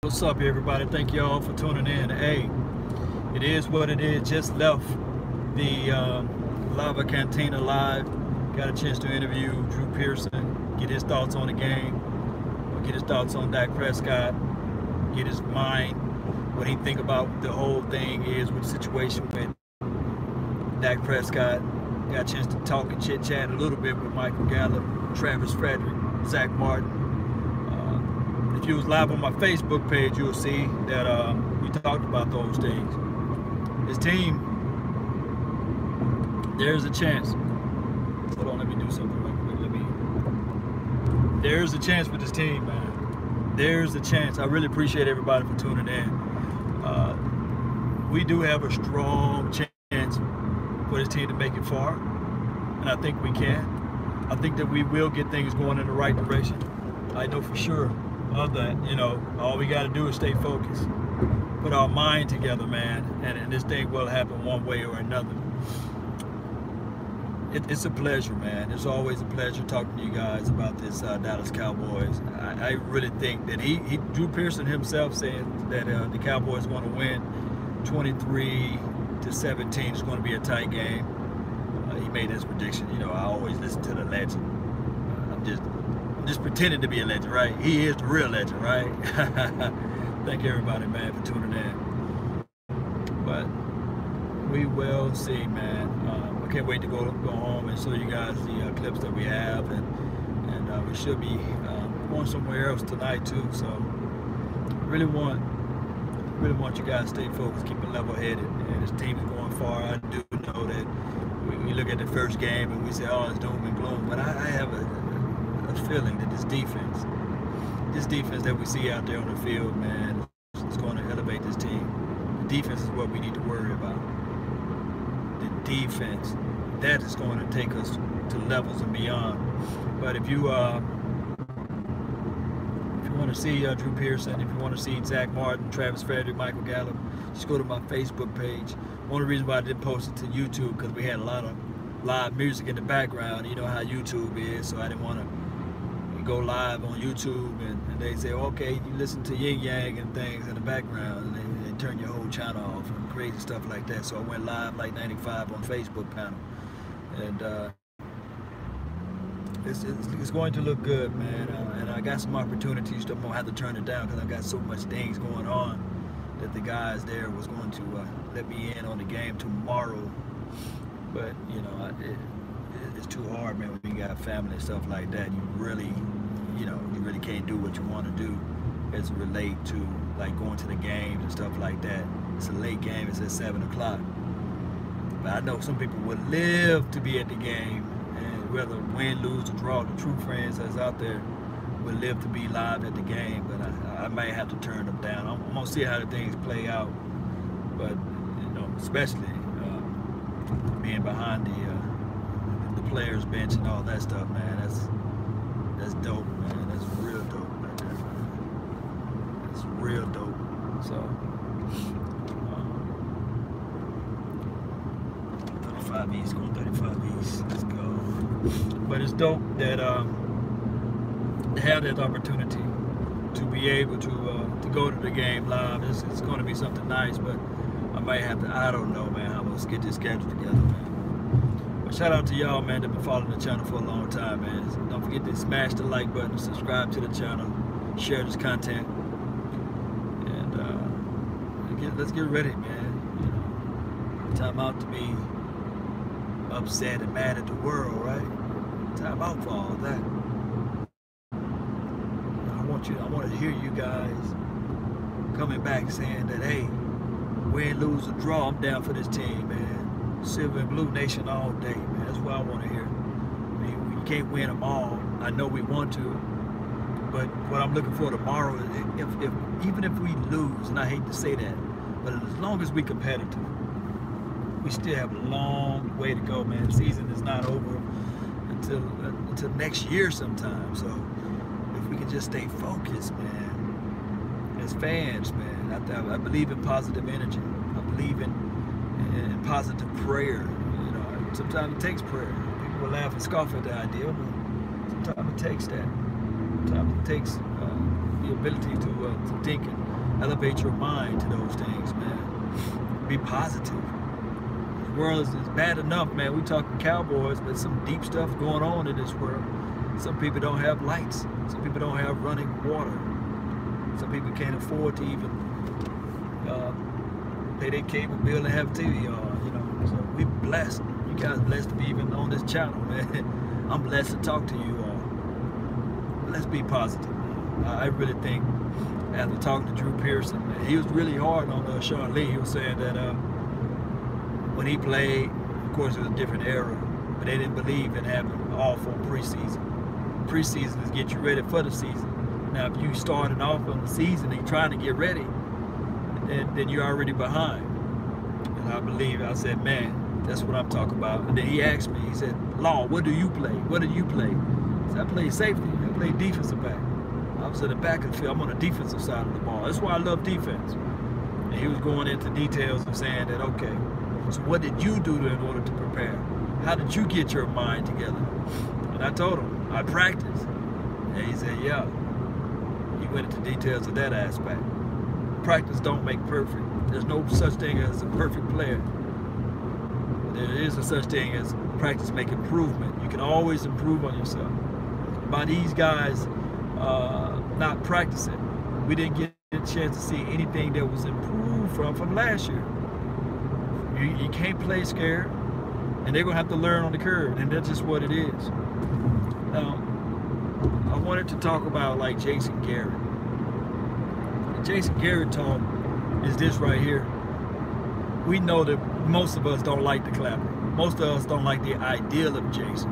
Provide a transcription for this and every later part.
What's up, everybody? Thank you all for tuning in. Hey, it is what it is. Just left the Lava Cantina live. Got a chance to interview Drew Pearson, get his thoughts on the game, get his thoughts on Dak Prescott, get his mind, what he think about the whole thing is with the situation with Dak Prescott. Got a chance to talk and chit-chat a little bit with Michael Gallup, Travis Frederick, Zach Martin. If you was live on my Facebook page, you'll see that we talked about those things. This team, there's a chance. Hold on, let me do something real quick. There's a chance for this team, man. There's a chance. I really appreciate everybody for tuning in. We do have a strong chance for this team to make it far, and I think we can. I think that we will get things going in the right direction. I know for sure of that. You know, all we got to do is stay focused, put our mind together, man, and this thing will happen one way or another. It's a pleasure, man. It's always a pleasure talking to you guys about this Dallas Cowboys. I really think that Drew Pearson himself said that the Cowboys are going to win 23-17. It's going to be a tight game. He made this prediction. You know, I always listen to the legend. I'm just pretending to be a legend, right? He is the real legend, right? Thank everybody, man, for tuning in. But we will see, man. I can't wait to go home and show you guys the clips that we have, and we should be going somewhere else tonight too. So I really want you guys to stay focused, keep it level-headed, and this team is going far. I do know that we look at the first game and we say, oh, it's doom and gloom, but I have a feeling that this defense that we see out there on the field, man, is going to elevate this team. The defense is what we need to worry about. The defense, that is going to take us to levels and beyond. But if you want to see Drew Pearson, if you want to see Zach Martin, Travis Frederick, Michael Gallup, just go to my Facebook page. One of the reasons why I didn't post it to YouTube, because we had a lot of live music in the background. You know how YouTube is, so I didn't want to go live on YouTube and they say, okay, you listen to yin yang and things in the background, and they turn your whole channel off and crazy stuff like that. So I went live like 95 on Facebook panel, and it's going to look good, man. And I got some opportunities. I'm gonna have to turn it down because I got so much things going on that the guys there was going to let me in on the game tomorrow. But you know, it's too hard, man, when you got family and stuff like that. You really can't do what you want to do as it relate to like going to the games and stuff like that. It's a late game, it's at 7 o'clock. But I know some people would live to be at the game, and whether win, lose, or draw, the true friends that's out there would live to be live at the game. But I might have to turn them down. I'm gonna see how the things play out. But you know, especially being behind the players bench and all that stuff, man, that's dope, man. That's real dope right there, man. That's real dope. So 35 East, going 35 East, let's go. But it's dope that to have that opportunity to be able to go to the game live. It's going to be something nice, but I might have to, I don't know, man, how I'm going to get this schedule together, man. But shout out to y'all, man, that been following the channel for a long time, man. Don't forget to smash the like button, subscribe to the channel, share this content, and let's get ready, man. You know, time out to be upset and mad at the world, right? Time out for all that. I want to hear you guys coming back saying that, hey, win, lose, or draw, I'm down for this team, man. Silver and Blue Nation all day, man. That's what I want to hear. I mean, we can't win them all. I know we want to, but what I'm looking for tomorrow is even if we lose, and I hate to say that, but as long as we're competitive, we still have a long way to go, man. The season is not over until next year sometime. So if we can just stay focused, man, as fans, man, I believe in positive energy. I believe in positive prayer. You know, sometimes it takes prayer. People will laugh and scoff at the idea, but sometimes it takes that. Sometimes it takes the ability to think and elevate your mind to those things, man. Be positive. This world is bad enough, man. We talking Cowboys, but some deep stuff going on in this world. Some people don't have lights. Some people don't have running water. Some people can't afford to even pay their cable bill and have TV on, you know. So we blessed. You guys blessed to be even on this channel, man. I'm blessed to talk to you all. Let's be positive, man. I really think, after talking to Drew Pearson, man, he was really hard on Sean Lee. He was saying that when he played, of course it was a different era, but they didn't believe in having awful preseason. Preseason is get you ready for the season. Now, if you started off on the season and you're trying to get ready, then you're already behind. And I believe, I said, man, that's what I'm talking about. And then he asked me, he said, Law, what do you play? What do you play? I said, I play safety. I play defensive back. I was at the back of the field. I'm on the defensive side of the ball. That's why I love defense. And he was going into details of saying that, okay, so what did you do in order to prepare? How did you get your mind together? And I told him, I practiced. And he said, yeah. He went into details of that aspect. Practice don't make perfect. There's no such thing as a perfect player. There is a such thing as practice make improvement. You can always improve on yourself. By these guys not practicing, we didn't get a chance to see anything that was improved from last year. You can't play scared, and they're gonna have to learn on the curve, and that's just what it is. Now, I wanted to talk about like Jason Garrett. Jason Garrett talk is this right here. We know that most of us don't like the clapper. Most of us don't like the ideal of Jason.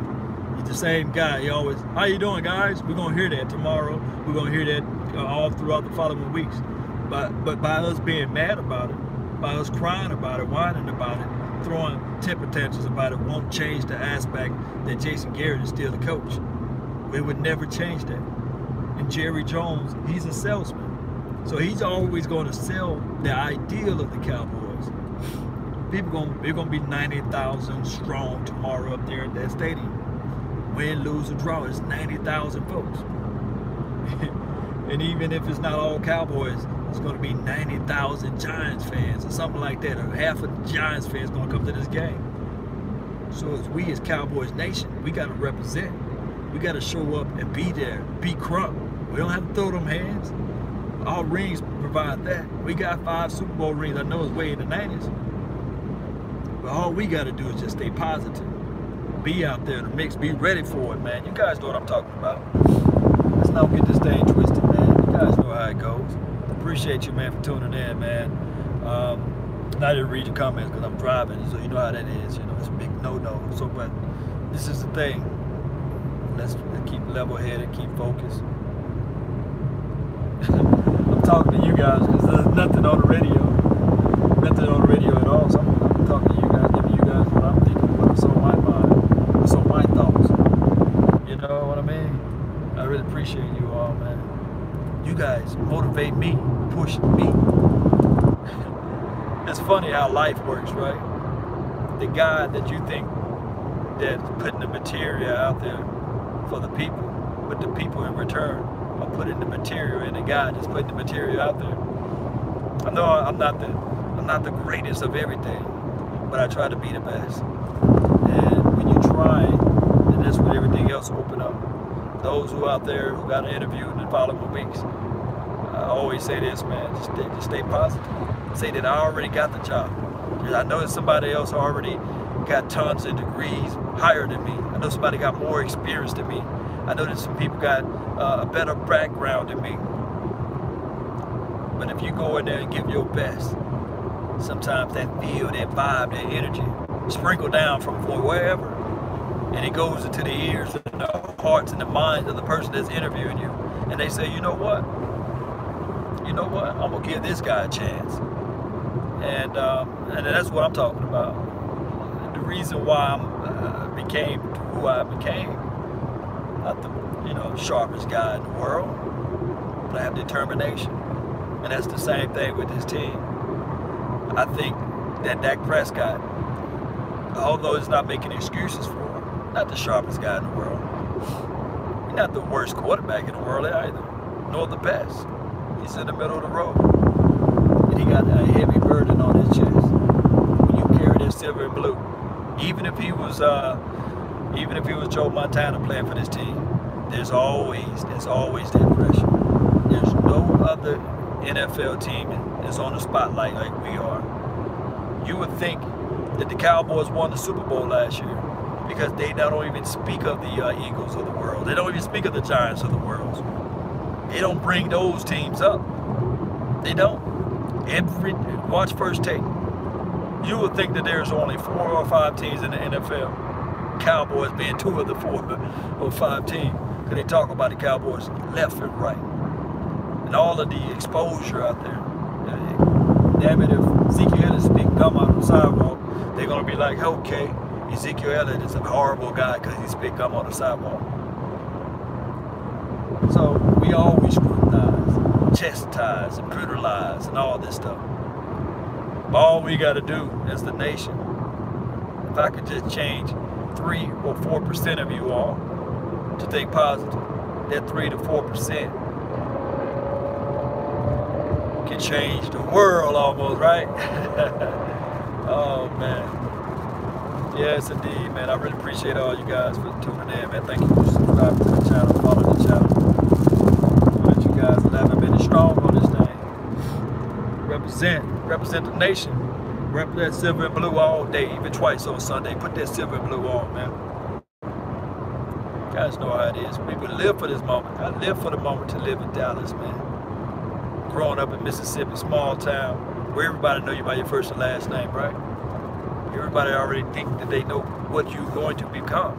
He's the same guy. He always, how you doing, guys? We're gonna hear that tomorrow. We're gonna hear that all throughout the following weeks. But by us being mad about it, by us crying about it, whining about it, throwing temper tantrums about it, won't change the aspect that Jason Garrett is still the coach. It would never change that. And Jerry Jones, he's a salesman. So he's always going to sell the ideal of the Cowboys. They're going to be 90,000 strong tomorrow up there at that stadium. Win, lose, or draw, it's 90,000 folks. And even if it's not all Cowboys, it's going to be 90,000 Giants fans or something like that. Or half of the Giants fans going to come to this game. So as we as Cowboys Nation, we got to represent. We got to show up and be there, be crunk. We don't have to throw them hands. All rings provide that. We got 5 Super Bowl rings. I know it's way in the 90s. But all we got to do is just stay positive. Be out there in the mix. Be ready for it, man. You guys know what I'm talking about. Let's not get this thing twisted, man. You guys know how it goes. Appreciate you, man, for tuning in, man. I didn't read your comments because I'm driving, so you know how that is. You know, it's a big no-no. So, but this is the thing. Let's keep level-headed, keep focused. I'm talking to you guys because there's nothing on the radio. Nothing on the radio at all. So I'm talking to you guys, giving you guys what I'm thinking, what's on my mind, what's on my thoughts. You know what I mean? I really appreciate you all, man. You guys motivate me, push me. It's funny how life works, right? The guy that you think that's putting the material out there for the people, but the people in return are putting the material in the guy that's putting the material out there. I know I'm not the greatest of everything, but I try to be the best. And when you try, then that's when everything else will open up. Those who out there who got an interview in the following weeks, I always say this, man, just stay positive. Say that I already got the job. I know that somebody else already got tons of degrees higher than me. I know somebody got more experience than me. I know that some people got a better background than me. But if you go in there and give your best, sometimes that feel, that vibe, that energy sprinkle down from wherever, and it goes into the ears and the hearts and the minds of the person that's interviewing you. And they say, you know what? I'm gonna give this guy a chance. And that's what I'm talking about. The reason why I became who I became, not the sharpest guy in the world, but I have determination. And that's the same thing with this team. I think that Dak Prescott, although he's not making excuses for him, not the sharpest guy in the world, he's not the worst quarterback in the world either, nor the best. He's in the middle of the road. got a heavy burden on his chest. When you carry that silver and blue, even if he was Joe Montana playing for this team, there's always that pressure. There's no other NFL team that's on the spotlight like we are. You would think that the Cowboys won the Super Bowl last year because they don't even speak of the Eagles of the world. They don't even speak of the Giants of the world. They don't bring those teams up. They don't. Watch First Take. You would think that there's only 4 or 5 teams in the NFL. Cowboys being 2 of the 4 or 5 teams. Because they talk about the Cowboys left and right. And all of the exposure out there. Damn it, if Ezekiel Elliott speak gum on the sidewalk, they're going to be like, okay, Ezekiel Elliott is a horrible guy because he spit gum on the sidewalk. So we always scrutinize, chastise, and brutalize, and all this stuff. But all we got to do as the nation, if I could just change 3 or 4% of you all to think positive, that 3 to 4% can change the world almost, right? Oh, man. Yes, indeed, man. I really appreciate all you guys for tuning in, man. Thank you for subscribing to the channel, following the channel. But you guys 11 minutes strong on this thing. Represent the nation. Represent silver and blue all day, even twice on Sunday. Put that silver and blue on, man. You guys know how it is. People live for this moment. I live for the moment to live in Dallas, man. Growing up in Mississippi, small town, where everybody know you by your first and last name, right? Everybody already think that they know what you're going to become.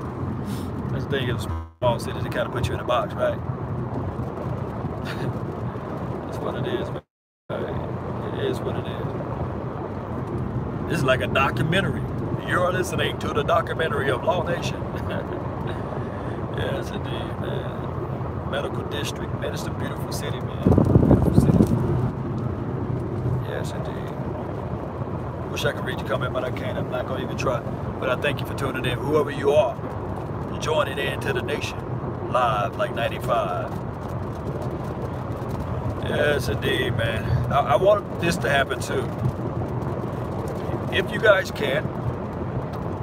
That's the thing of small cities, they kind of put you in a box, right? That's what it is, man. It is what it is. This is like a documentary. You're listening to the documentary of Law Nation. Yes, indeed, man. Medical district, man, it's a beautiful city, man. Beautiful city. Yes, indeed. Wish I could read your comment, but I can't. I'm not going to even try. But I thank you for tuning in. Whoever you are, joining in to the nation. Live like 95. Yes, indeed, man. I want this to happen too. If you guys can,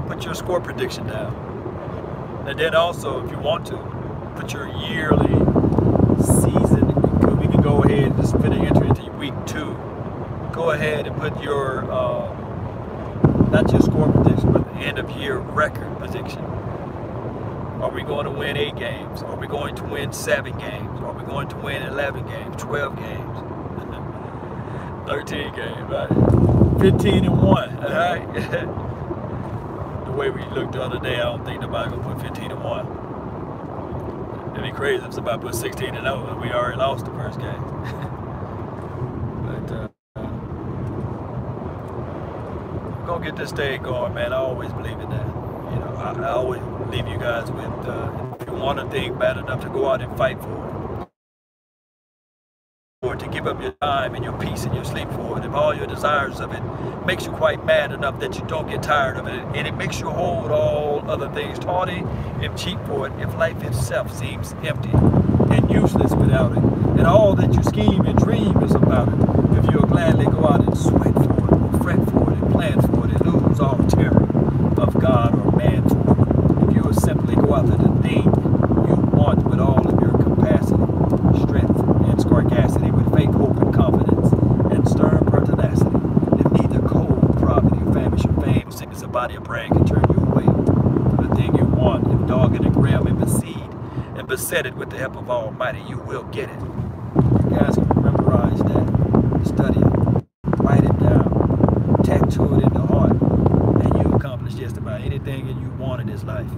put your score prediction down. And then also, if you want to, put your yearly season. We can go ahead and just enter into week 2. Go ahead and put your, not your score prediction, but the end of year record prediction. Are we going to win 8 games? Are we going to win 7 games? Are we going to win 11 games, 12 games, 13 games, right? 15-1, all right? The way we looked the other day, I don't think nobody's going to put 15-1. It'd be crazy if somebody put 16-0 and we already lost the first game. But we're gonna get this thing going, man. I always believe in that. You know, I always leave you guys with if you want a thing bad enough to go out and fight for it, or to give up your time and your peace and your sleep for it, if all your desires of it makes you quite mad enough that you don't get tired of it, and it makes you hold all other things tawny and cheap for it, if life itself seems empty and useless without it, and all that you scheme and dream is about it, if you'll gladly go out and sweat for it, or fret for it, and plan for it, and lose all terror of God or man for it, if you will simply go after the thing you want with all of your capacity, strength, and scarcity, with faith, hope, and confidence, and stern pertinacity, if neither cold, poverty, famish, or fame, sickness, or body, or praying can turn you away from the thing you want, if dogged and grim and besieged, and beset it with the help of Almighty, you will get it. You guys can memorize that, study it, write it down, tattoo it in the heart, and you accomplish just about anything that you want in this life.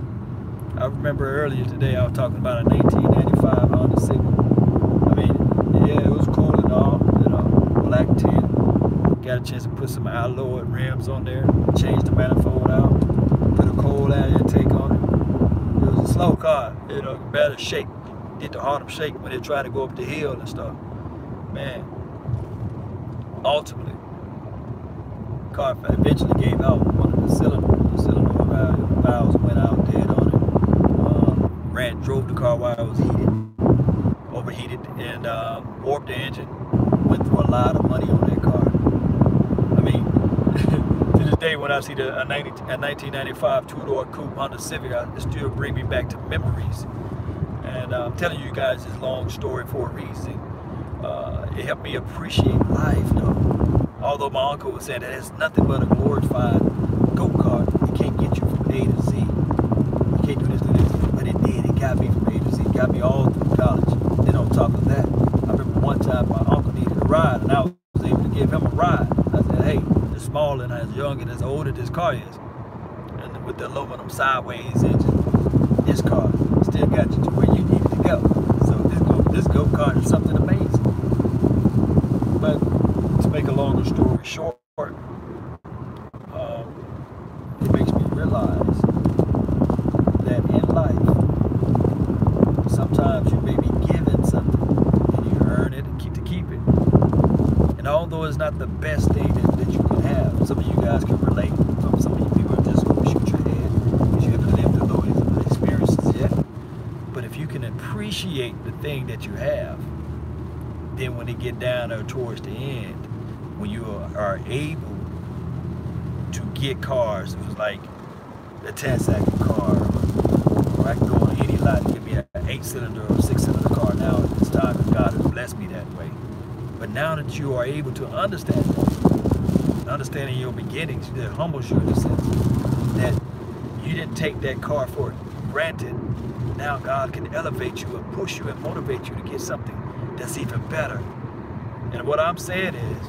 I remember earlier today I was talking about a 1995 Honda Civic. I mean, yeah, it was cool and all, you know, black tint. Got a chance to put some alloy rims on there, change the manifold out, put a cold air intake on it. It was a slow car, you know, better shake. Did the Harlem shake when they tried to go up the hill and stuff. Man, ultimately, the car eventually gave out. One of the cylinder valves went out dead on it. Drove the car while it was heated, overheated, and warped the engine. Went through a lot of money on that car. day when I see a 1995 two-door coupe Honda Civic, it still brings me back to memories. And I'm telling you guys this long story for a reason. It helped me appreciate life, though. Although my uncle was saying that it's nothing but a glorified go-kart. It can't get you from A to Z. You can't do this, but it did. It got me from A to Z. It got me all through college. Then on top of that, I remember one time my uncle needed a ride, and I was able to give him a ride. I said, hey, as small and as young and as old as this car is, and with the aluminum sideways engine, this car still got you to where you needed to go. So this go-kart is something amazing. But to make a longer story short, it makes me realize that in life, sometimes you may be given something and you earn it and keep it. And although it's not the best thing that you can have, some of you guys can relate. Some of you people are just going to shoot your head because you haven't lived through those experiences yet. But if you can appreciate the thing that you have, then when it get down there towards the end, when you are able to get cars, it was like a 10-second car, or I can go on any lot and give me an 8-cylinder or 6-cylinder car now at this time, and God has blessed me that way. But now that you are able to understand that, understanding your beginnings, that humbles you in a sense, that you didn't take that car for granted. Now God can elevate you and push you and motivate you to get something that's even better. And what I'm saying is,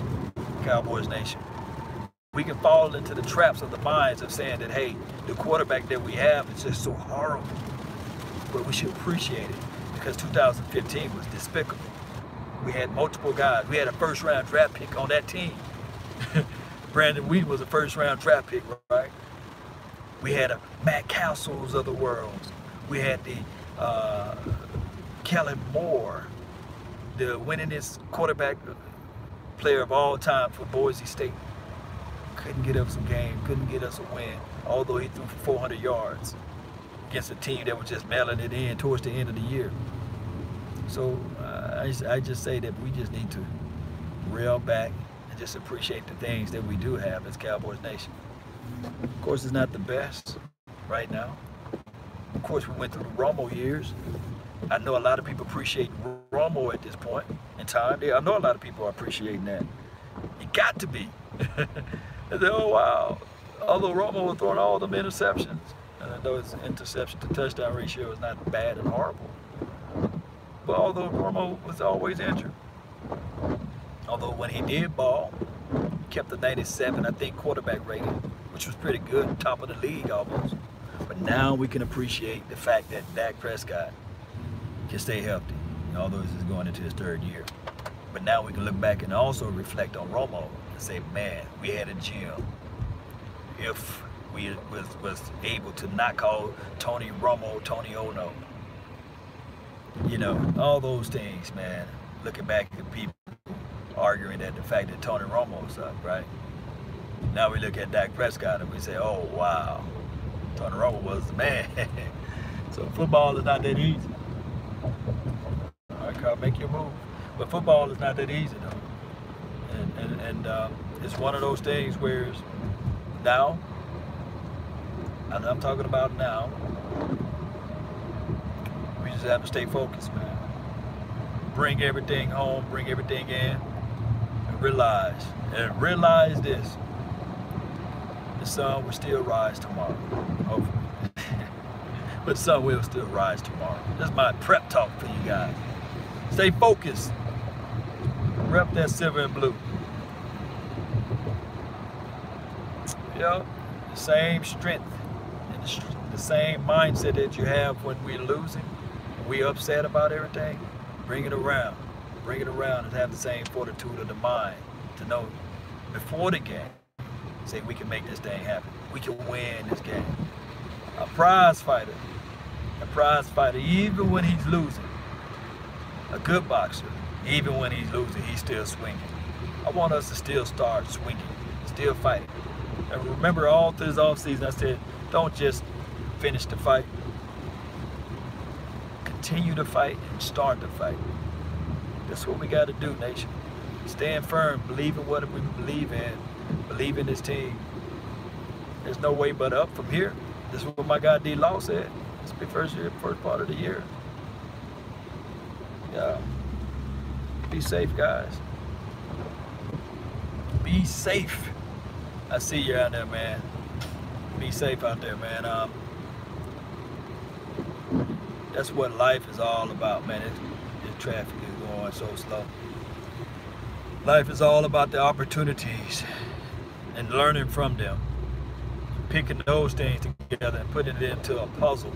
Cowboys Nation, we can fall into the traps of the minds of saying that, hey, the quarterback that we have is just so horrible. But we should appreciate it, because 2015 was despicable. We had multiple guys. We had a first-round draft pick on that team. Brandon Wheaton was a first-round draft pick, right? We had a Matt Castles of the world. We had the Kellen Moore, the winningest quarterback player of all time for Boise State. Couldn't get us a game, couldn't get us a win, although he threw for 400 yards against a team that was just mailing it in towards the end of the year. So I just say that we just need to reel back and just appreciate the things that we do have as Cowboys Nation. Of course, it's not the best right now. Of course, we went through the Romo years. I know a lot of people appreciate Romo at this point in time. I know a lot of people are appreciating that. You got to be. They say, oh, wow. Although Romo was throwing all them interceptions, and I know his interception to touchdown ratio is not bad and horrible. But although Romo was always injured, although when he did ball, he kept the 97, I think, quarterback rating, which was pretty good, top of the league almost. But now we can appreciate the fact that Dak Prescott can stay healthy, although this is going into his 3rd year. But now we can look back and also reflect on Romo and say, man, we had a gym. If we was able to not call Tony Romo Tony Ono. You know, all those things, man. Looking back at people arguing at the fact that Tony Romo sucked, right? Now we look at Dak Prescott and we say, oh, wow, Tony Romo was the man. So football is not that easy. All right, Carl, make your move. But football is not that easy, though. And it's one of those things where now, and I'm talking about now, we just have to stay focused, man. Bring everything home, bring everything in, and realize this. The sun will still rise tomorrow, hopefully. But the sun will still rise tomorrow. That's my prep talk for you guys. Stay focused. Rep that silver and blue. You know, the same strength and the same mindset that you have when we're losing, when we're upset about everything. Bring it around. Bring it around and have the same fortitude of the mind to know before the game, say we can make this thing happen. We can win this game. A prize fighter, even when he's losing. A good boxer, even when he's losing, he's still swinging. I want us to still start swinging, still fighting. And remember, all through this offseason, I said, don't just finish the fight. Continue to fight and start the fight. That's what we got to do, nation. Stand firm, believe in what we believe in this team, There's no way but up from here. This is what my guy D-Law said. It's the first part of the year. Yeah. Be safe, guys. Be safe. I see you out there, man. Be safe out there, man. That's what life is all about, man. This traffic is going so slow. Life is all about the opportunities and learning from them. Picking those things together and putting it into a puzzle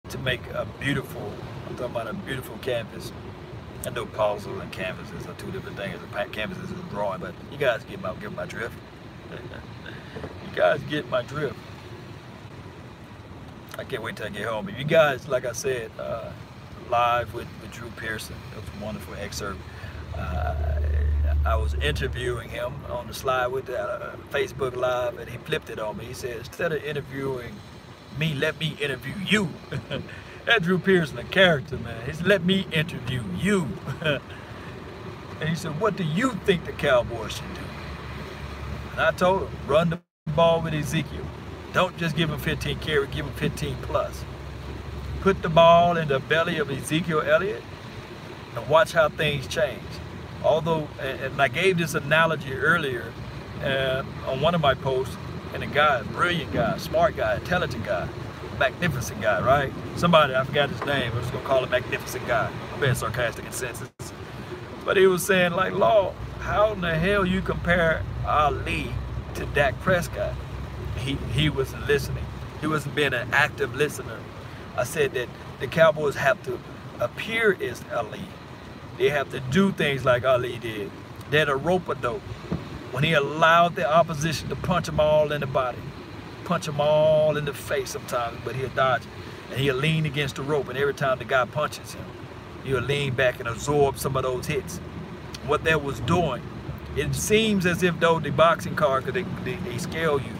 to make a beautiful, I'm talking about a beautiful canvas. I know puzzle and canvases are two different things. Canvases is a drawing, but you guys get my drift. You guys get my drift. I can't wait till I get home. But you guys, like I said, live with Drew Pearson. It was a wonderful excerpt. I was interviewing him on the slide with the Facebook Live, and he flipped it on me. He said, instead of interviewing me, let me interview you. That Drew Pearson, a character, man. He said, let me interview you. And he said, what do you think the Cowboys should do? And I told him, run the ball with Ezekiel. Don't just give him 15 carries, give him 15 plus. Put the ball in the belly of Ezekiel Elliott and watch how things change. Although, and I gave this analogy earlier on one of my posts, and a guy, brilliant guy, smart guy, intelligent guy, magnificent guy, right? Somebody, I forgot his name, I was gonna call him magnificent guy. I'm being sarcastic in senses. But he was saying, like, Law, how in the hell you compare Ali to Dak Prescott? He wasn't listening. He wasn't being an active listener. I said that the Cowboys have to appear as Ali. They have to do things like Ali did. They're the rope-a-dope. When he allowed the opposition to punch them all in the body, punch them all in the face sometimes, but he'll dodge it. And he'll lean against the rope, and every time the guy punches him, he'll lean back and absorb some of those hits. What that was doing, it seems as if though the boxing card, because they scale you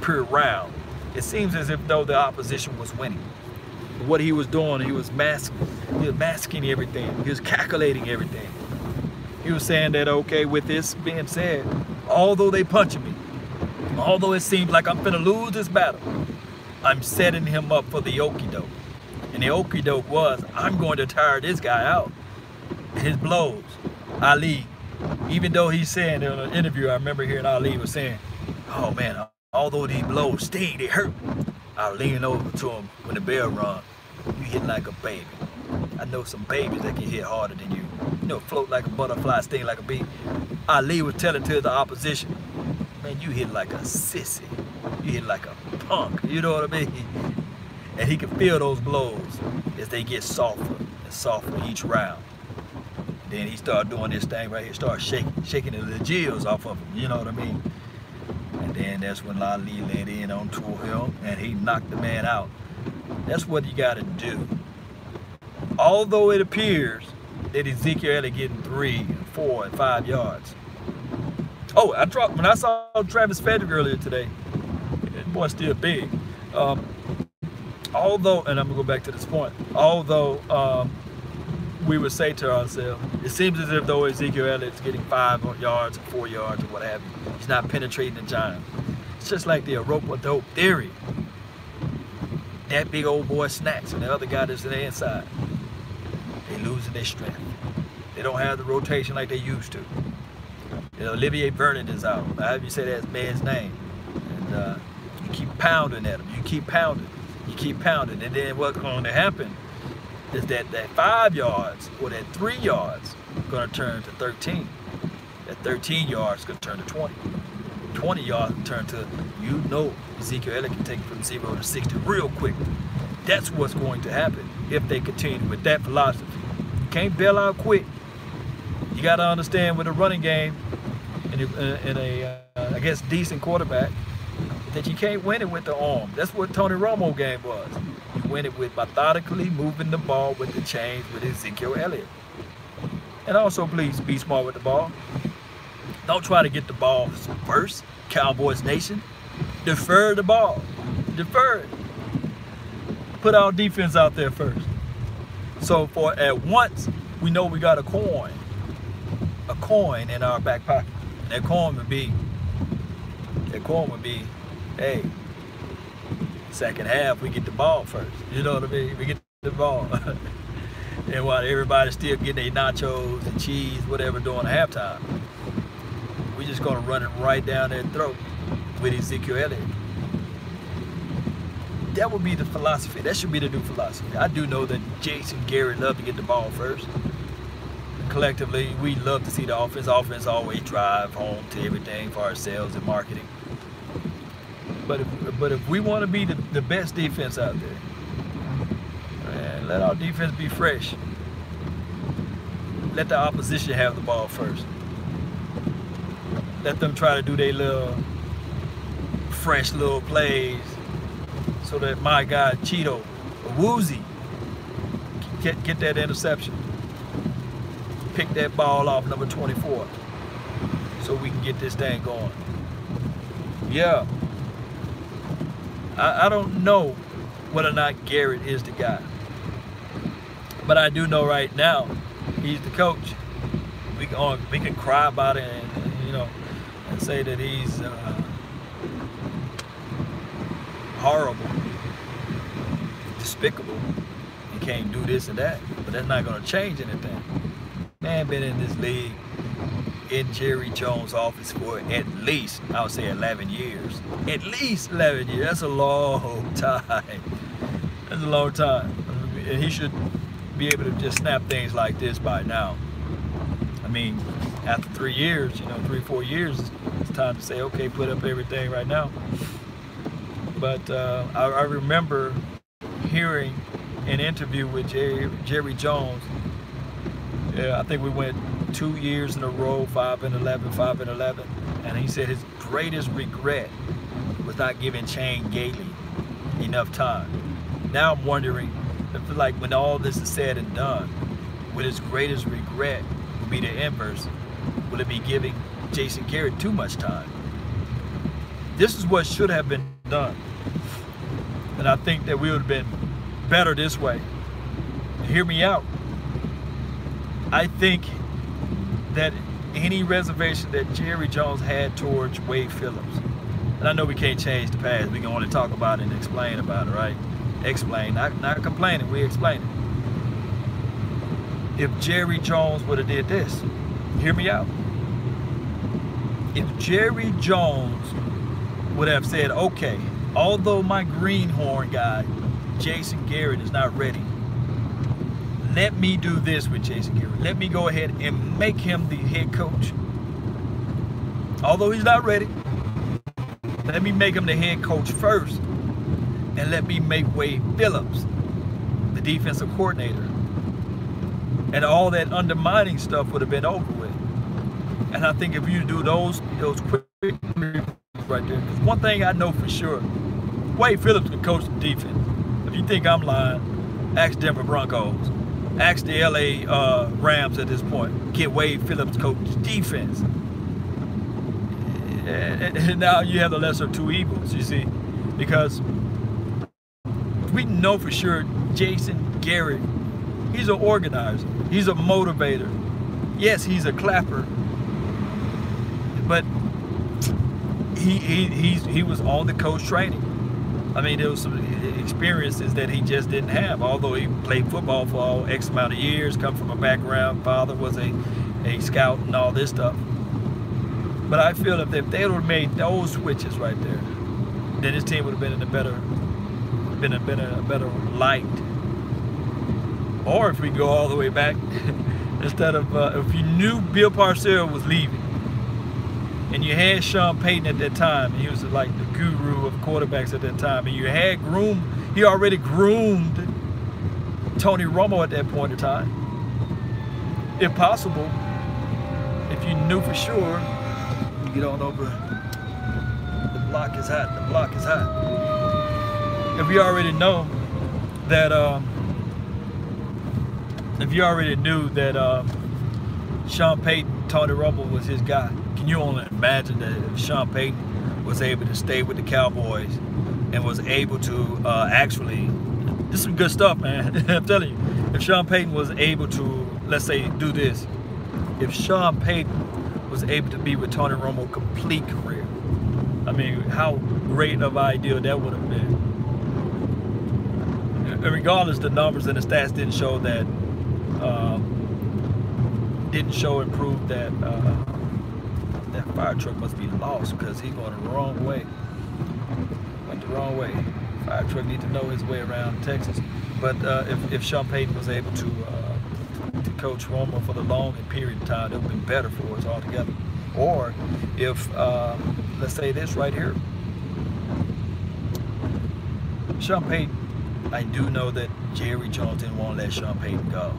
per round, it seems as if though the opposition was winning. What he was doing, he was masking everything. He was calculating everything. He was saying that, okay, with this being said, although they punching me, although it seems like I'm finna lose this battle, I'm setting him up for the okie doke. And the okie doke was, I'm going to tire this guy out. His blows, Ali, even though he's saying in an interview, I remember hearing Ali was saying, oh man, although these blows sting, they hurt. I'll lean over to him when the bell rung. You hit like a baby. I know some babies that can hit harder than you. You know, float like a butterfly, sting like a bee. Ali was telling to the opposition, man, you hit like a sissy. You hit like a punk. You know what I mean? And he could feel those blows as they get softer and softer each round. Then he started doing this thing right here, started shaking the gills off of him. You know what I mean? And then that's when Ali laid in onto him and he knocked the man out. That's what you got to do. Although it appears that Ezekiel Elliott getting 3, 4, and 5 yards. Oh, when I saw Travis Frederick earlier today, that boy's still big. Although, and I'm gonna go back to this point, although we would say to ourselves, it seems as if though Ezekiel Elliott's getting 5 yards or 4 yards or what have you, he's not penetrating the giant. It's just like the rope-a-dope theory. That big old boy snacks and the other guy that's on the inside. They losing their strength. They don't have the rotation like they used to. You know, Olivier Vernon is out. However you say that man's name. And you keep pounding at him. You keep pounding. You keep pounding. And then what's going to happen is that 5 yards or that 3 yards is going to turn to 13. That 13 yards is going to turn to 20. 20 yards can turn to, you know, Ezekiel Elliott can take it from 0 to 60 real quick. That's what's going to happen if they continue with that philosophy. You can't bail out quick. You got to understand with a running game and I guess, decent quarterback, that you can't win it with the arm. That's what Tony Romo game was. You win it with methodically moving the ball with the chains with Ezekiel Elliott. And also, please be smart with the ball. Don't try to get the ball first, Cowboys Nation. Defer the ball. Defer it. Put our defense out there first. So for at once, we know we got a coin in our back pocket. And that coin would be That quote would be, hey, second half, we get the ball first. You know what I mean? We get the ball. And while everybody's still getting their nachos and cheese, whatever, during halftime, we're just going to run it right down their throat with Ezekiel Elliott. That would be the philosophy. That should be the new philosophy. I do know that Jason Garrett loved to get the ball first. Collectively, we love to see the offense. Offense always drive home to everything for ourselves and marketing. But if we want to be the best defense out there, man, let our defense be fresh. Let the opposition have the ball first. Let them try to do their little fresh little plays so that my guy Cheeto or Woozy get that interception. Pick that ball off number 24 so we can get this thing going. Yeah. I don't know whether or not Garrett is the guy, but I do know right now he's the coach. We can cry about it and say that he's horrible, despicable, he can't do this and that, but that's not going to change anything. Man, been in this league, in Jerry Jones' office for at least, I would say 11 years. At least 11 years. That's a long time. That's a long time. And he should be able to just snap things like this by now. I mean, after 3 years, 3 or 4 years, it's time to say, okay, put up everything right now. But I remember hearing an interview with Jerry Jones. Yeah, I think we went 2 years in a row, 5-11, 5-11, and he said his greatest regret was not giving Shane Gailey enough time. Now I'm wondering if, like, when all this is said and done, would his greatest regret be the inverse? Will it be giving Jason Garrett too much time? This is what should have been done, and I think that we would have been better this way. Hear me out. I think that any reservation that Jerry Jones had towards Wade Phillips, and I know we can't change the past, we can only talk about it and explain about it, right? Explain, not complaining, we explain it. If Jerry Jones would have did this, hear me out. If Jerry Jones would have said, okay, although my greenhorn guy, Jason Garrett, is not ready, let me do this with Jason Garrett. Let me go ahead and make him the head coach. Although he's not ready, let me make him the head coach first. And let me make Wade Phillips the defensive coordinator. And all that undermining stuff would have been over with. And I think if you do those quick right there, because one thing I know for sure, Wade Phillips can coach the defense. If you think I'm lying, ask Denver Broncos. Ask the LA Rams at this point. Get Wade Phillips coach defense. And now you have the lesser of two evils, you see. Because we know for sure Jason Garrett, he's an organizer. He's a motivator. Yes, he's a clapper. But he was on the coach training. I mean, there was some experiences that he just didn't have. Although he played football for all X amount of years, come from a background, father was a scout and all this stuff. But I feel if they would have made those switches right there, then his team would have been in a better light. Or if we go all the way back, instead of if you knew Bill Parcells was leaving, and you had Sean Payton at that time, and he was like the guru of quarterbacks at that time, and you had he already groomed Tony Romo at that point in time. If possible, if you knew for sure, you get on over, the block is hot, the block is hot. If you already know that, if you already knew that Sean Payton, Tony Romo was his guy, can you only imagine that if Sean Payton was able to stay with the Cowboys and was able to actually, this is some good stuff, man. I'm telling you, if Sean Payton was able to, let's say, do this, if Sean Payton was able to be with Tony Romo complete career, I mean, how great of an idea that would have been. And regardless, the numbers and the stats didn't show that, and prove that that fire truck must be lost, because he's going the wrong way. Went the wrong way. Fire truck need to know his way around Texas. But if Sean Payton was able to coach Romo for the long period of time, it would have been better for us altogether. Or if, let's say this right here, Sean Payton, I do know that Jerry Jones didn't want to let Sean Payton go,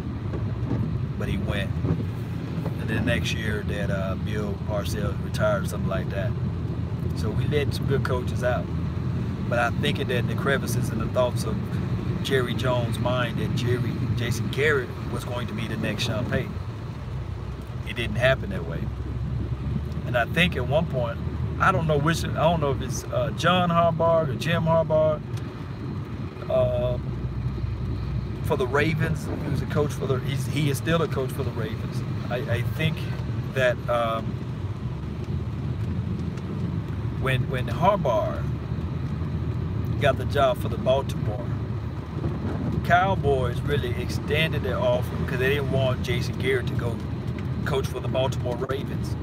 but he went. And then next year that Bill Parcells retired or something like that. So we let some good coaches out. But I think that in the crevices and the thoughts of Jerry Jones' mind that Jason Garrett was going to be the next Sean Payton. It didn't happen that way. And I think at one point, I don't know if it's John Harbaugh or Jim Harbaugh, for the Ravens. He was a coach for he is still a coach for the Ravens. I think that when Harbaugh got the job for the Baltimore Cowboys, really extended their offer because they didn't want Jason Garrett to go coach for the Baltimore Ravens.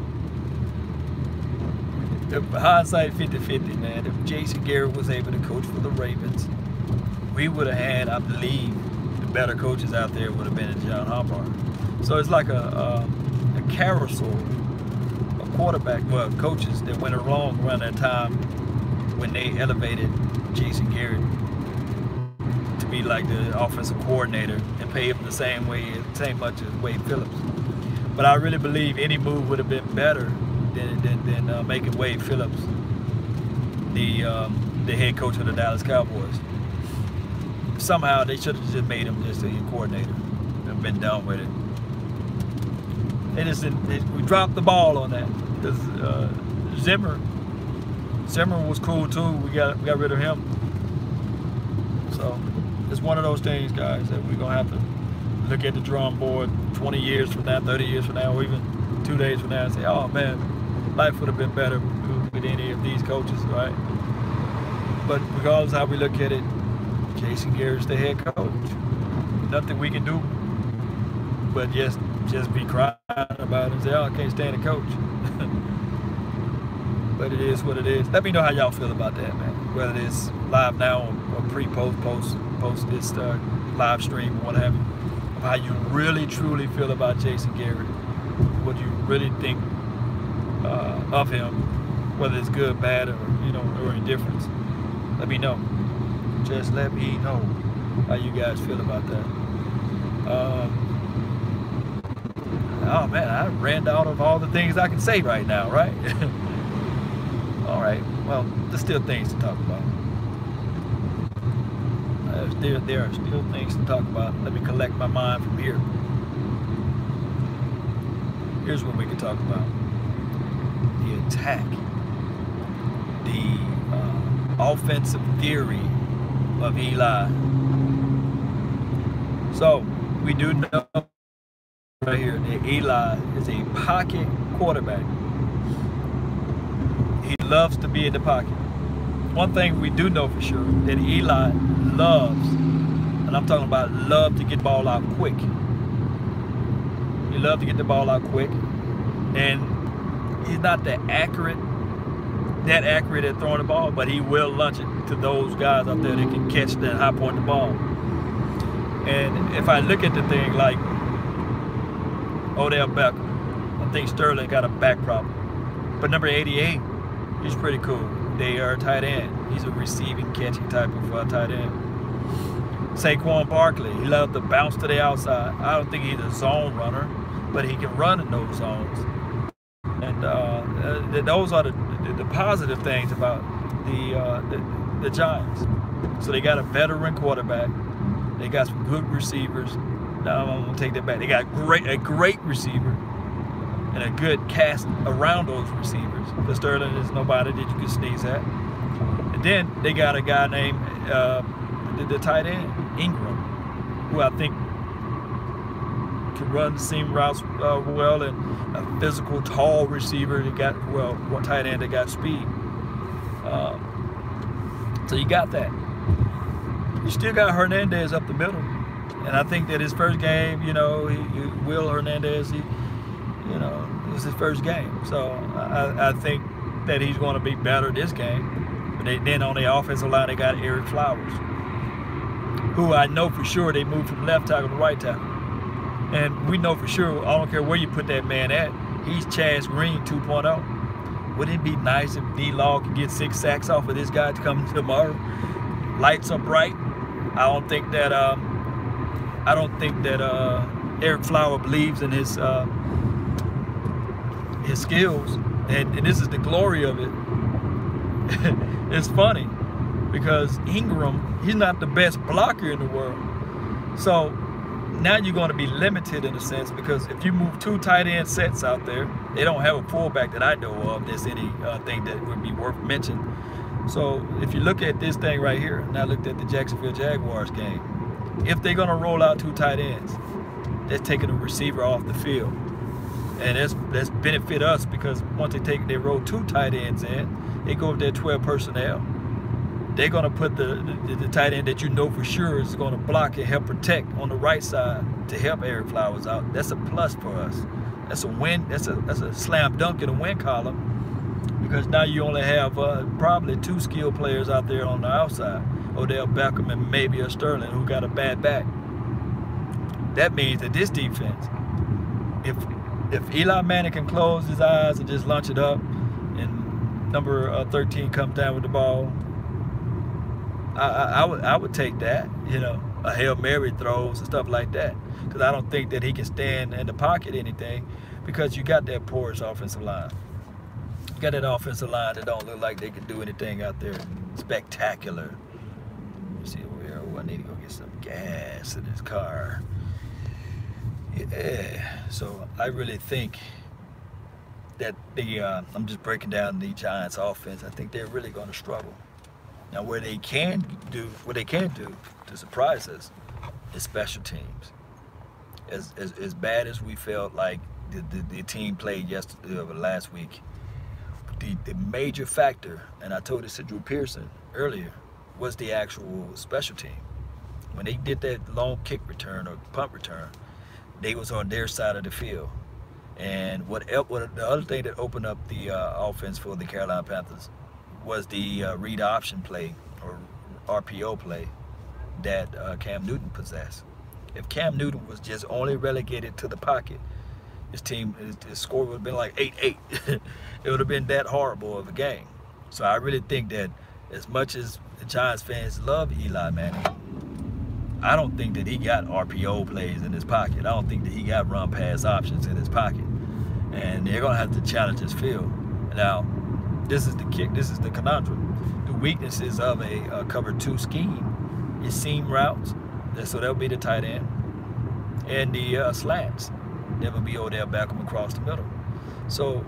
Hindsight 50-50, man. If Jason Garrett was able to coach for the Ravens, we would have had, I believe, the better coaches out there would have been John Harbaugh. So it's like a carousel of coaches that went along around that time when they elevated Jason Garrett to be like the offensive coordinator and pay him the same much as Wade Phillips. But I really believe any move would have been better than making Wade Phillips the head coach of the Dallas Cowboys. Somehow they should have just made him just a coordinator and been done with it. We dropped the ball on that because Zimmer was cool too. We got rid of him. So it's one of those things, guys, that we're gonna have to look at the drawing board 20 years from now, 30 years from now, or even 2 days from now and say, oh man, life would have been better with any of these coaches, right? But regardless of how we look at it, Jason Garrett's the head coach. Nothing we can do but just be crying about it and say, oh, I can't stand a coach. But it is what it is. Let me know how y'all feel about that, man. Whether it's live now or post this live stream or what have you. How you really truly feel about Jason Garrett. What you really think of him, whether it's good, bad, or or indifference. Let me know. Just let me know how you guys feel about that. Oh man, I ran out of all the things I can say right now, right? All right, well, there's still things to talk about. There are still things to talk about. Let me collect my mind from here. Here's what we can talk about. The attack. The offensive theory of Eli. So, we do know right here that Eli is a pocket quarterback. He loves to be in the pocket. One thing we do know for sure, that Eli loves, and I'm talking about love to get the ball out quick. He loves to get the ball out quick. And he's not that accurate at throwing the ball, but he will launch it to those guys out there that can catch that high point the ball. And if I look at the thing like Odell Beckham, I think Sterling got a back problem. But number 88, he's pretty cool. They are tight end. He's a receiving, catching type of tight end. Saquon Barkley, he loves to bounce to the outside. I don't think he's a zone runner, but he can run in those zones. And those are the positive things about the Giants. So they got a veteran quarterback. They got some good receivers. Now I'm gonna take that back. They got a great receiver and a good cast around those receivers. Because Sterling is nobody that you can sneeze at. And then they got a guy named the tight end, Ingram, who I think can run the seam routes well, and a physical, tall receiver that got, one tight end that got speed. So you got that. You still got Hernandez up the middle. And I think that his first game, you know, Will Hernandez, it was his first game. So I think that he's going to be better this game. But then on the offensive line, they got Eric Flowers, who I know for sure they moved from left tackle to right tackle. And we know for sure, I don't care where you put that man at, he's Chaz Green 2.0. Wouldn't it be nice if D-Law could get 6 sacks off of this guy to come tomorrow? Lights are bright. I don't think that Eric Flower believes in his skills, and this is the glory of it. It's funny because Ingram, he's not the best blocker in the world. So now you're going to be limited in a sense, because if you move 2 tight end sets out there, they don't have a fullback that I know of that's anything that would be worth mentioning. So if you look at this thing right here, and I looked at the Jacksonville Jaguars game, if they're going to roll out 2 tight ends, that's taking a receiver off the field. And that's benefit us, because once they roll 2 tight ends in, they go with their 12 personnel. They're going to put the tight end that you know for sure is going to block and help protect on the right side to help Eric Flowers out. That's a plus for us. That's a win. That's a slam dunk in the win column, because now you only have probably 2 skilled players out there on the outside. Odell Beckham and maybe a Sterling who got a bad back. That means that this defense, if Eli Manning can close his eyes and just launch it up, and number 13 comes down with the ball, I would take that, you know, a Hail Mary throws and stuff like that, because I don't think that he can stand in the pocket anything, because you got that porous offensive line. You got that offensive line that don't look like they can do anything out there spectacular. Let's see over here. Oh, I need to go get some gas in this car. Yeah. So I really think that I'm just breaking down the Giants offense. I think they're really going to struggle. Now, what they can do to surprise us is special teams. As bad as we felt like the team played last week, the major factor, and I told this to Drew Pearson earlier, was the actual special team. When they did that long kick return or punt return, they was on their side of the field. And the other thing that opened up the offense for the Carolina Panthers was the read option play, or RPO play, that Cam Newton possessed. If Cam Newton was just only relegated to the pocket, his score would have been like 8-8. It would have been that horrible of a game. So I really think that as much as the Giants fans love Eli Manning, I don't think that he got RPO plays in his pocket. I don't think that he got run pass options in his pocket. And they're going to have to challenge his field. Now, this is the kick. This is the conundrum. The weaknesses of a cover 2 scheme is seam routes. So that'll be the tight end. And the slants. That will be Odell Beckham across the middle. So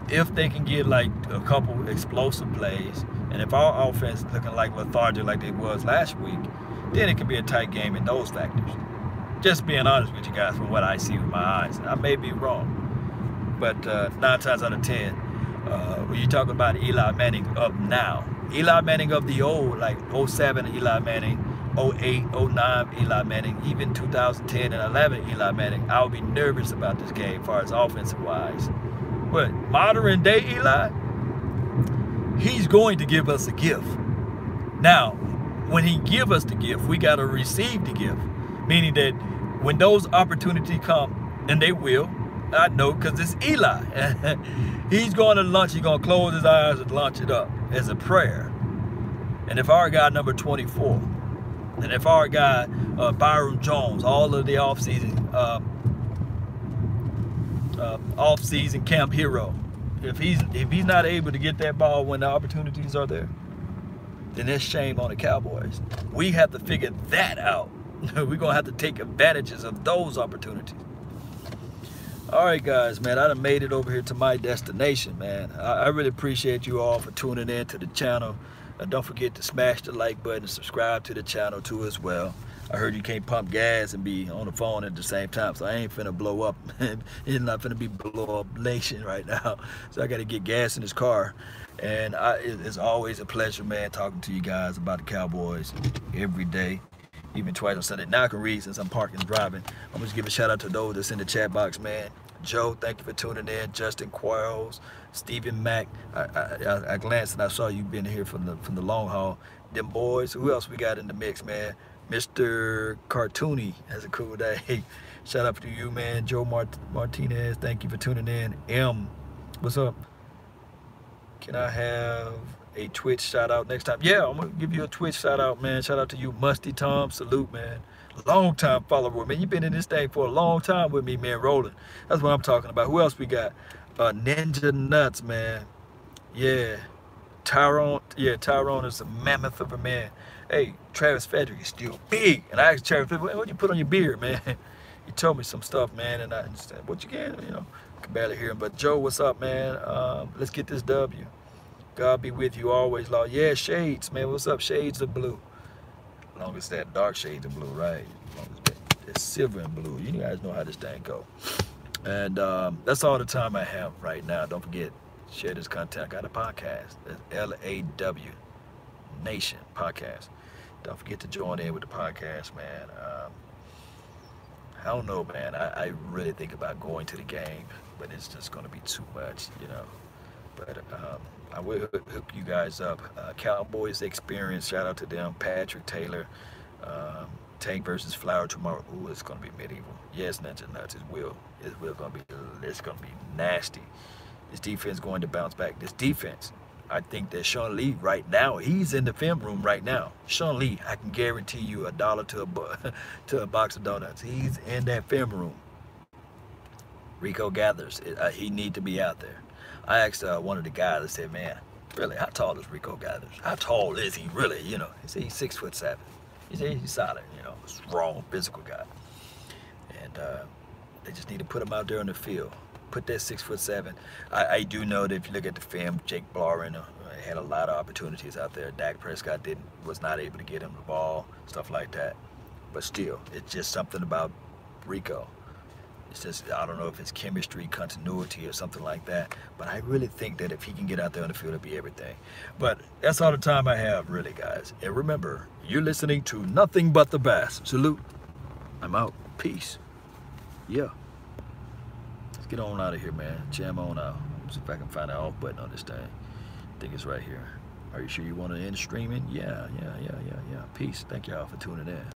if they can get like a couple explosive plays, and if our offense is looking like lethargic like it was last week, then it can be a tight game in those factors. Just being honest with you guys from what I see with my eyes. I may be wrong, but 9 times out of 10, when you're talking about Eli Manning of now, Eli Manning of the old, like 07 Eli Manning, 08, 09 Eli Manning, even 2010 and 11 Eli Manning, I would be nervous about this game as far as offensive-wise. But modern day Eli, he's going to give us a gift. Now, when he give us the gift, we got to receive the gift. Meaning that when those opportunities come, and they will, I know because it's Eli. He's going to launch, he's going to close his eyes and launch it up as a prayer. And if our guy number 24, and if our guy Byron Jones, all of the off-season camp hero, if he's not able to get that ball when the opportunities are there, then it's shame on the Cowboys. We have to figure that out. We're going to have to take advantages of those opportunities. All right, guys, man, I done made it over here to my destination, man. I really appreciate you all for tuning in to the channel. Don't forget to smash the like button and subscribe to the channel too as well. I heard you can't pump gas and be on the phone at the same time, so I ain't finna blow up. It's not finna be blow up nation right now. So I gotta get gas in this car. And it's always a pleasure, man, talking to you guys about the Cowboys every day, even twice on Sunday. Now I can read since I'm parking and driving. I'm just give a shout out to those that's in the chat box, man. Joe, thank you for tuning in. Justin Quarles, Stephen Mack. I glanced and I saw you been here from the long haul. Them boys. Who else we got in the mix, man? Mr. Cartoony has a cool day. Shout out to you, man. Joe Martinez, thank you for tuning in. M, what's up? Can I have a Twitch shout out next time? Yeah, I'm gonna give you a Twitch shout out, man. Shout out to you, Musty Tom. Salute, man. Long time follower, man. You've been in this thing for a long time with me, man. Rolling. That's what I'm talking about. Who else we got? Ninja Nuts, man. Yeah. Tyrone. Yeah, Tyrone is a mammoth of a man. Hey, Travis Frederick is still big. And I asked Travis, what you put on your beard, man? He told me some stuff, man, and I understand what you can, you know. I can barely hear him. But Joe, what's up, man? Let's get this W. God be with you always, Lord. Yeah, shades, man. What's up? Shades of blue. As long as that dark shades of blue, right? As long as it's silver and blue. You guys know how this thing go. And that's all the time I have right now. Don't forget, share this content. I got a podcast. That's LAW Nation Podcast. Don't forget to join in with the podcast, man. I don't know, man. I really think about going to the game, but it's just going to be too much, you know. But I will hook you guys up. Cowboys Experience, shout out to them. Patrick Taylor, Tank versus Flower tomorrow. Ooh, it's going to be medieval. Yes, Ninja Nuts, it will. It's going to be nasty. This defense going to bounce back. This defense, I think that Sean Lee right now, he's in the film room right now. Sean Lee, I can guarantee you $1 to a box of donuts. He's in that film room. Rico Gathers, he need to be out there. I asked one of the guys, I said, man, really, how tall is Rico Gathers? How tall is he really, you know? He said he's 6'7". He said he's solid, you know, strong, physical guy. And they just need to put him out there on the field. Put that 6'7". I do know that if you look at the film, Jake Blaurin had a lot of opportunities out there. Dak Prescott was not able to get him the ball, stuff like that. But still, it's just something about Rico. It's just, I don't know if it's chemistry, continuity, or something like that. But I really think that if he can get out there on the field, it'll be everything. But that's all the time I have, really, guys. And remember, you're listening to nothing but the best. Salute. I'm out. Peace. Yeah. Let's get on out of here, man. Jam on out. See if I can find the off button on this thing. I think it's right here. Are you sure you want to end streaming? Yeah. Peace. Thank y'all for tuning in.